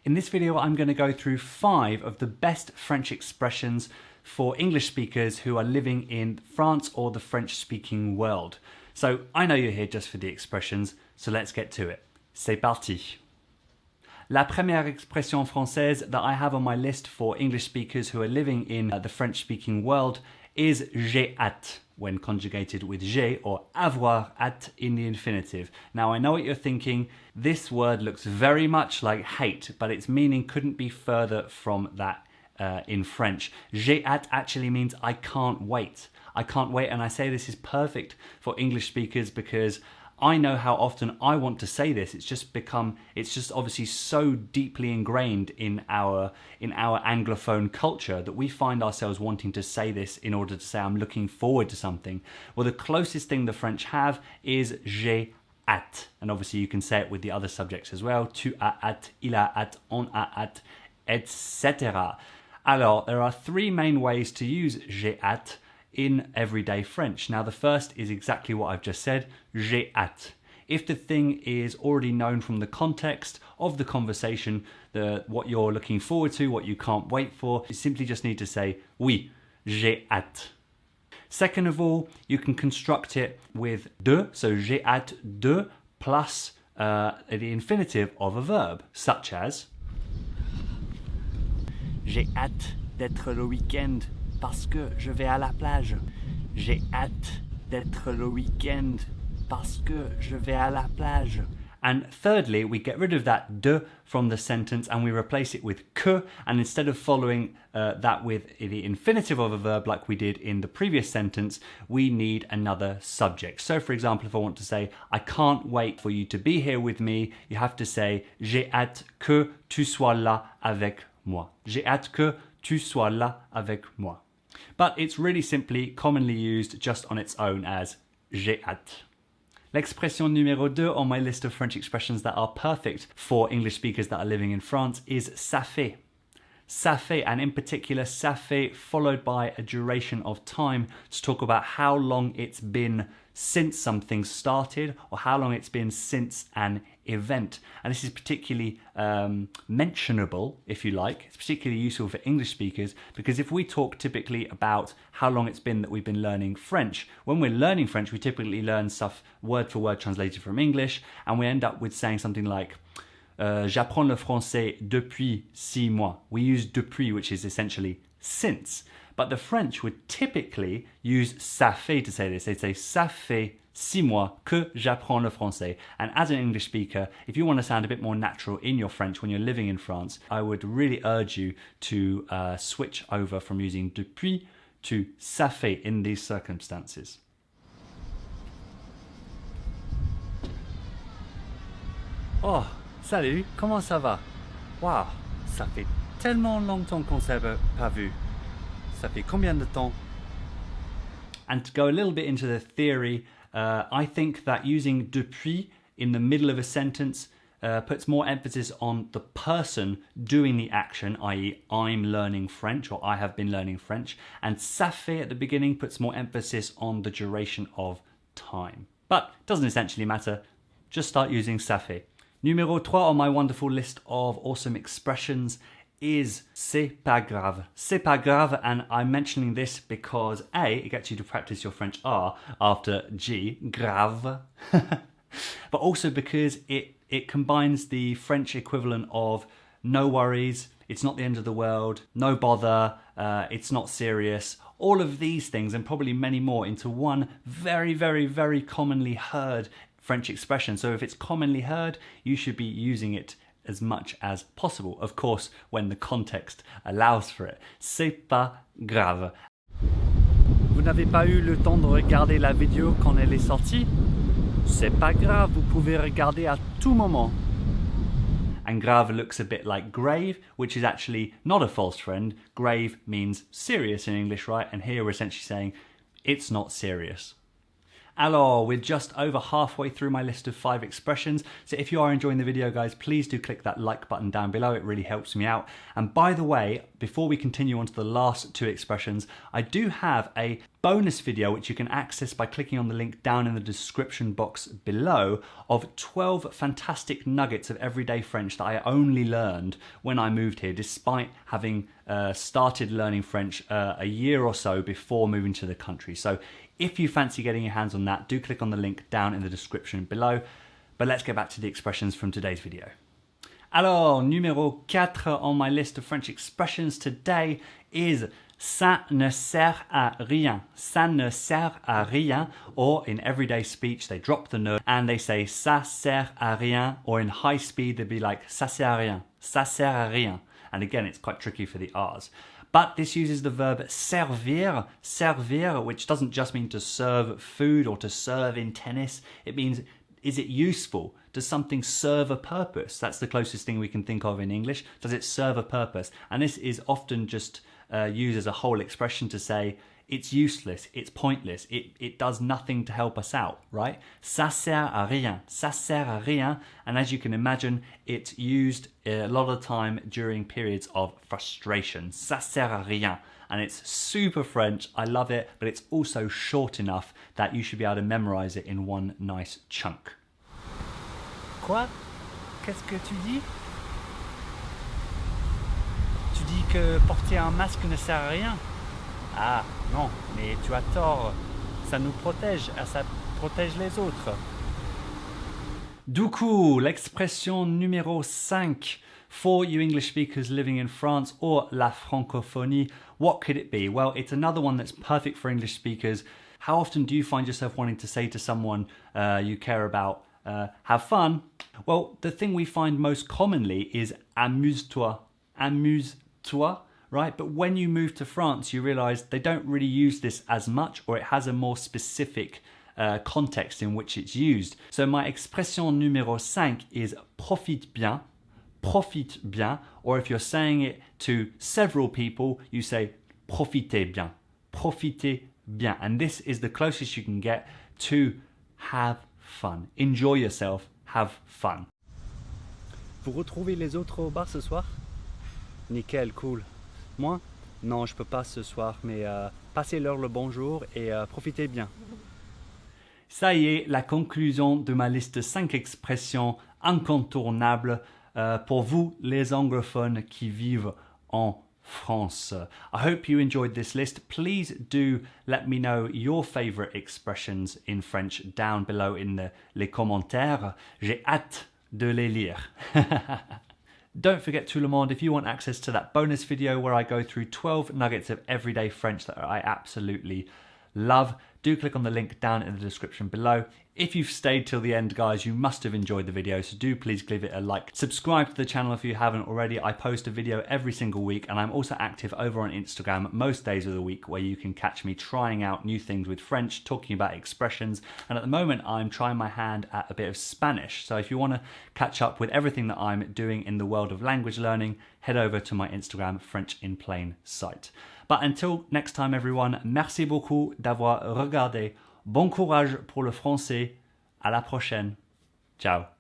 In this video, I'm going to go through 5 of the best French expressions for English speakers who are living in France or the French-speaking world. So I know you're here just for the expressions, so let's get to it. C'est parti. La première expression française that I have on my list for English speakers who are living in the French-speaking world is j'ai hâte, when conjugated with j'ai or avoir hâte in the infinitive. Now I know what you're thinking, this word looks very much like hate, but its meaning couldn't be further from that in French. J'ai hâte actually means I can't wait. I can't wait, and I say this is perfect for English speakers because I know how often I want to say this. It's just obviously so deeply ingrained in our Anglophone culture that we find ourselves wanting to say this in order to say I'm looking forward to something. Well, the closest thing the French have is j'ai hâte. And obviously you can say it with the other subjects as well. Tu as hâte, il a hâte, on a hâte, etc. Alors, there are 3 main ways to use j'ai hâte in everyday French. Now the first is exactly what I've just said, j'ai hâte. If the thing is already known from the context of the conversation, what you're looking forward to, what you can't wait for, you simply just need to say oui, j'ai hâte. Second of all, you can construct it with de, so j'ai hâte de plus the infinitive of a verb, such as j'ai hâte d'être le week-end parce que je vais à la plage. J'ai hâte d'être le week-end parce que je vais à la plage. And thirdly, we get rid of that de from the sentence and we replace it with que, and instead of following that with the infinitive of a verb like we did in the previous sentence, we need another subject. So for example, if I want to say, I can't wait for you to be here with me, you have to say, j'ai hâte que tu sois là avec moi. J'ai hâte que tu sois là avec moi. But it's really simply commonly used just on its own as j'ai hâte. L'expression numéro 2 on my list of French expressions that are perfect for English speakers that are living in France is ça fait. Ça fait, and in particular ça fait followed by a duration of time to talk about how long it's been since something started or how long it's been since an event. And this is particularly mentionable, if you like. It's particularly useful for English speakers because if we talk typically about how long it's been that we've been learning French, when we're learning French, we typically learn stuff word for word translated from English, and we end up with saying something like j'apprends le français depuis 6 mois. We use depuis, which is essentially since. But the French would typically use ça fait to say this. They'd say ça fait 6 mois que j'apprends le français. And as an English speaker, if you want to sound a bit more natural in your French when you're living in France, I would really urge you to switch over from using depuis to ça fait in these circumstances. Oh, salut, comment ça va? Wow, ça fait tellement longtemps qu'on s'est pas vu. Ça fait combien de temps? And to go a little bit into the theory, I think that using depuis in the middle of a sentence puts more emphasis on the person doing the action, i.e. I'm learning French or I have been learning French, and ça fait at the beginning puts more emphasis on the duration of time. But it doesn't essentially matter, just start using ça fait. Numéro 3 on my wonderful list of awesome expressions is c'est pas grave. C'est pas grave, and I'm mentioning this because A, it gets you to practice your French R after G, grave, but also because it combines the French equivalent of no worries, it's not the end of the world, no bother, it's not serious, all of these things and probably many more into one very, very, very commonly heard French expression. So if it's commonly heard, you should be using it as much as possible, of course, when the context allows for it. C'est pas grave. Vous n'avez pas eu le temps de regarder la vidéo quand elle est sortie? C'est pas grave, vous pouvez regarder à tout moment. And grave looks a bit like grave, which is actually not a false friend. Grave means serious in English, right? And here we're essentially saying it's not serious. Alors, we're just over halfway through my list of 5 expressions, so if you are enjoying the video, guys, please do click that like button down below. It really helps me out. And by the way, before we continue on to the last 2 expressions, I do have a bonus video which you can access by clicking on the link down in the description box below of 12 fantastic nuggets of everyday French that I only learned when I moved here, despite having started learning French a year or so before moving to the country. So if you fancy getting your hands on that, do click on the link down in the description below. But let's get back to the expressions from today's video. Alors, numéro 4 on my list of French expressions today is ça ne sert à rien. Ça ne sert à rien. Or in everyday speech, they drop the ne and they say ça sert à rien. Or in high speed, they'd be like ça sert à rien. Ça sert à rien. And again, it's quite tricky for the R's. But this uses the verb servir, servir, which doesn't just mean to serve food or to serve in tennis. It means, is it useful? Does something serve a purpose? That's the closest thing we can think of in English. Does it serve a purpose? And this is often just used as a whole expression to say it's useless, it's pointless, it does nothing to help us out, right? Ça sert à rien, ça sert à rien. And as you can imagine, it's used a lot of the time during periods of frustration. Ça sert à rien. And it's super French, I love it, but it's also short enough that you should be able to memorize it in one nice chunk. Quoi? Qu'est-ce que tu dis? Tu dis que porter un masque ne sert à rien? Ah non, mais tu as tort. Ça nous protège et ça protège les autres. Du coup, l'expression numéro 5 for you English speakers living in France or la francophonie, what could it be? Well, it's another one that's perfect for English speakers. How often do you find yourself wanting to say to someone you care about, have fun? Well, the thing we find most commonly is amuse-toi, amuse-toi, right? But when you move to France, you realize they don't really use this as much, or it has a more specific context in which it's used. So my expression numéro 5 is profite bien, or if you're saying it to several people, you say profitez bien. And this is the closest you can get to have fun. Enjoy yourself, have fun. Vous retrouvez les autres au bar ce soir? Nickel, cool. Moi? Non, je peux pas ce soir, mais passez-leur le bonjour et profitez bien. Ça y est, la conclusion de ma liste de 5 expressions incontournables pour vous, les anglophones qui vivent en France. I hope you enjoyed this list. Please do let me know your favorite expressions in French down below in les commentaires. J'ai hâte de les lire. Don't forget, tout le monde, if you want access to that bonus video where I go through 12 nuggets of everyday French that I absolutely love, do click on the link down in the description below. If you've stayed till the end, guys, you must have enjoyed the video, so do please give it a like. Subscribe to the channel if you haven't already. I post a video every single week, and I'm also active over on Instagram most days of the week, where you can catch me trying out new things with French, talking about expressions, and at the moment I'm trying my hand at a bit of Spanish. So if you want to catch up with everything that I'm doing in the world of language learning, head over to my Instagram French in Plain site. But until next time, everyone, merci beaucoup d'avoir regardé. Bon courage pour le français. À la prochaine. Ciao.